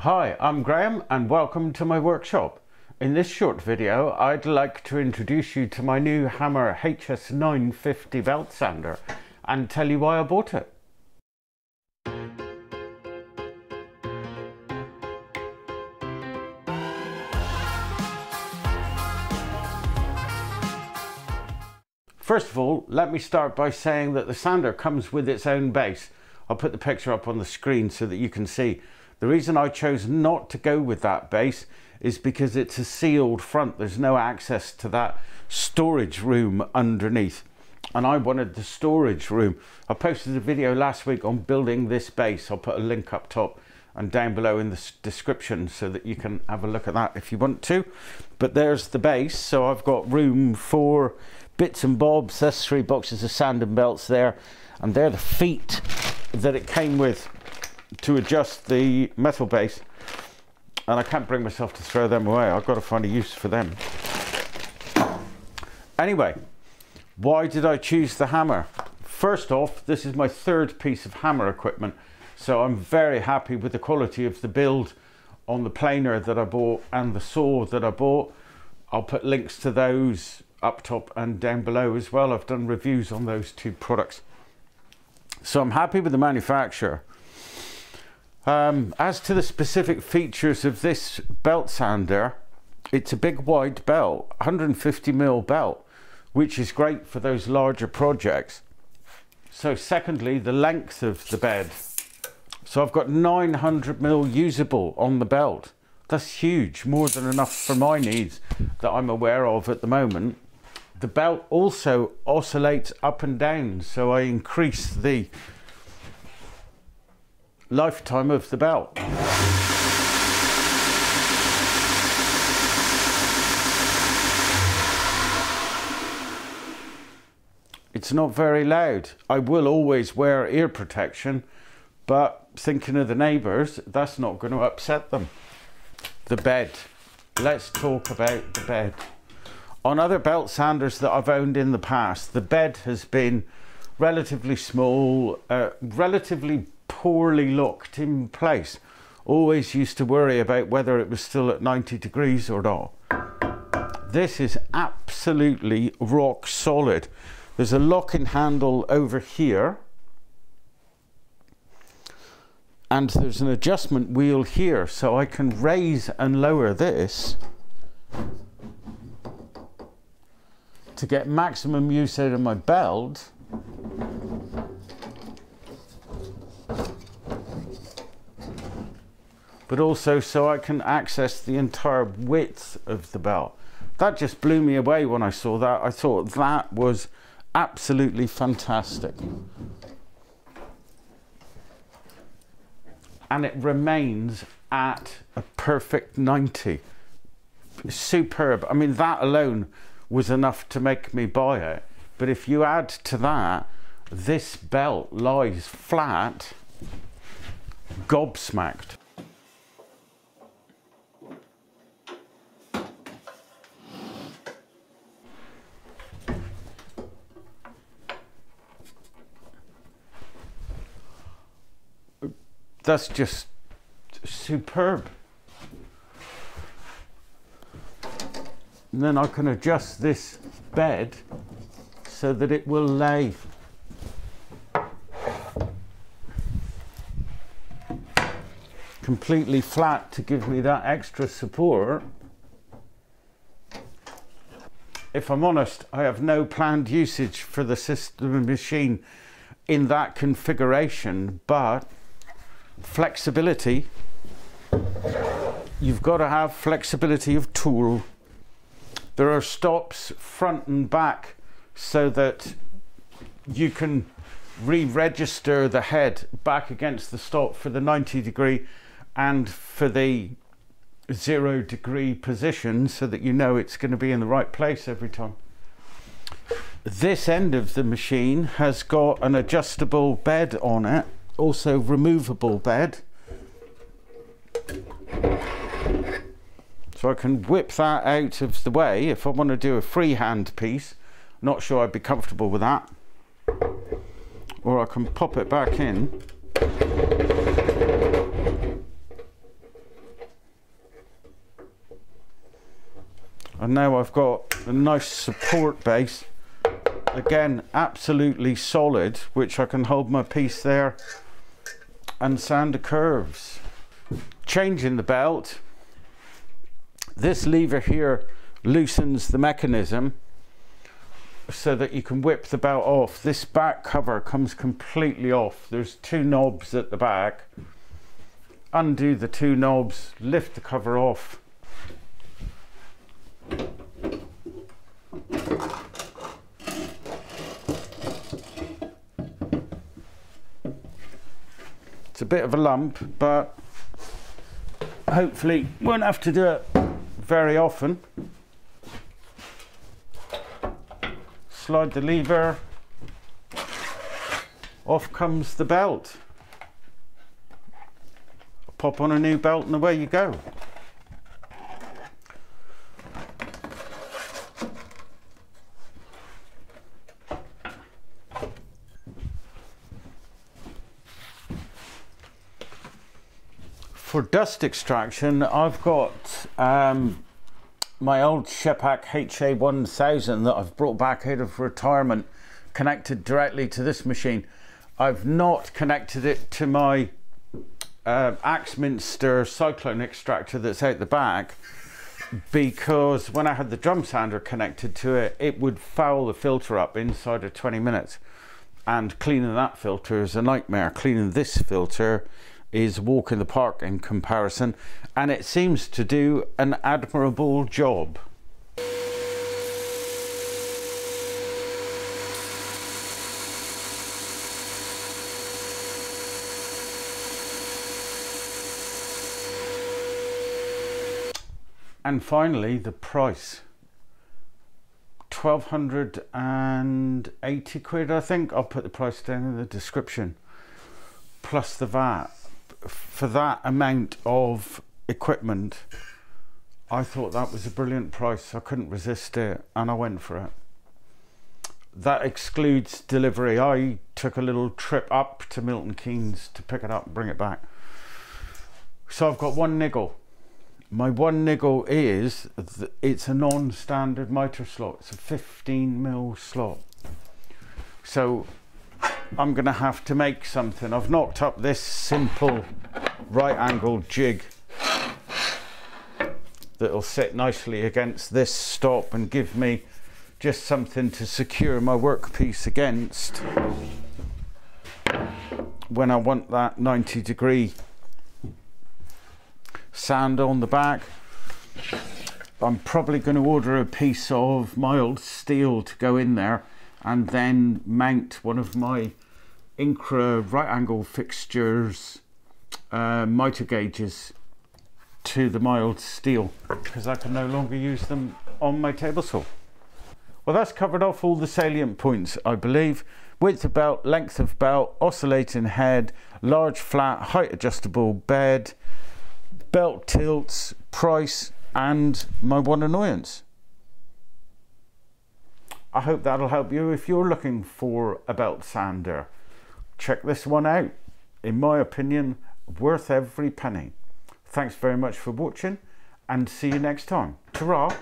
Hi, I'm Graham and welcome to my workshop. In this short video I'd like to introduce you to my new Hammer HS950 belt sander and tell you why I bought it. First of all, let me start by saying that the sander comes with its own base. I'll put the picture up on the screen so that you can see. The reason I chose not to go with that base is because it's a sealed front. There's no access to that storage room underneath. And I wanted the storage room. I posted a video last week on building this base. I'll put a link up top and down below in the description so that you can have a look at that if you want to. But there's the base. So I've got room for bits and bobs. That's 3 boxes of sanding belts there. And they're the feet that it came with to adjust the metal base, and I can't bring myself to throw them away. I've got to find a use for them. Anyway, why did I choose the hammer? First off, this is my 3rd piece of hammer equipment, so I'm very happy with the quality of the build on the planer that I bought and the saw that I bought. I'll put links to those up top and down below as well. I've done reviews on those 2 products, so I'm happy with the manufacturer. As to the specific features of this belt sander, it's a big wide belt, 150mm belt, which is great for those larger projects. So secondly, the length of the bed. So I've got 900mm usable on the belt. That's huge, more than enough for my needs that I'm aware of at the moment. The belt also oscillates up and down, so I increase the lifetime of the belt. It's not very loud. I will always wear ear protection, but thinking of the neighbours, that's not going to upset them. The bed. Let's talk about the bed. On other belt sanders that I've owned in the past, the bed has been relatively small, relatively poorly locked in place. Always used to worry about whether it was still at 90 degrees or not. This is absolutely rock solid. There's a locking handle over here, and there's an adjustment wheel here, so I can raise and lower this to get maximum use out of my belt. But also so I can access the entire width of the belt. That just blew me away when I saw that. I thought that was absolutely fantastic. And it remains at a perfect 90. Superb. I mean, that alone was enough to make me buy it. But if you add to that, this belt lies flat, gobsmacked. That's just superb. And then I can adjust this bed so that it will lay completely flat to give me that extra support. If I'm honest, I have no planned usage for the system machine in that configuration, but flexibility, you've got to have flexibility of tool. There are stops front and back so that you can re-register the head back against the stop for the 90 degree and for the 0 degree position, so that you know it's going to be in the right place every time. This end of the machine has got an adjustable bed on it, also removable bed, so I can whip that out of the way if I want to do a freehand piece. Not sure I'd be comfortable with that. Or I can pop it back in And now I've got a nice support base, again absolutely solid, which I can hold my piece there and sand the curves. Changing the belt, this lever here loosens the mechanism so that you can whip the belt off. This back cover comes completely off. There's two knobs at the back. Undo the two knobs, lift the cover off. It's a bit of a lump, but hopefully won't have to do it very often. Slide the lever, off comes the belt. Pop on a new belt and away you go. For dust extraction, I've got my old Shepak HA1000 that I've brought back out of retirement, connected directly to this machine. I've not connected it to my Axminster cyclone extractor that's out the back, because when I had the drum sander connected to it, it would foul the filter up inside of 20 minutes. And cleaning that filter is a nightmare. Cleaning this filter is a walk in the park in comparison, and it seems to do an admirable job. And finally, the price. 1,280 quid, I think. I'll put the price down in the description. Plus the VAT. For that amount of equipment, I thought that was a brilliant price. I couldn't resist it, and I went for it. That excludes delivery. I took a little trip up to Milton Keynes to pick it up and bring it back. So I've got one niggle. My one niggle is it's a non-standard motor slot. It's a 15mm slot. So I'm gonna have to make something. I've knocked up this simple right angle jig that'll sit nicely against this stop and give me just something to secure my workpiece against when I want that 90-degree sand on the back. I'm probably going to order a piece of mild steel to go in there, and then mount one of my Incra right angle fixtures, mitre gauges, to the mild steel, because I can no longer use them on my table saw. Well, that's covered off all the salient points, I believe. Width of belt, length of belt, oscillating head, large flat height adjustable bed, belt tilts, price, and my one annoyance. I hope that'll help you if you're looking for a belt sander. Check this one out. In my opinion, worth every penny. Thanks very much for watching, and see you next time. Ta-ra!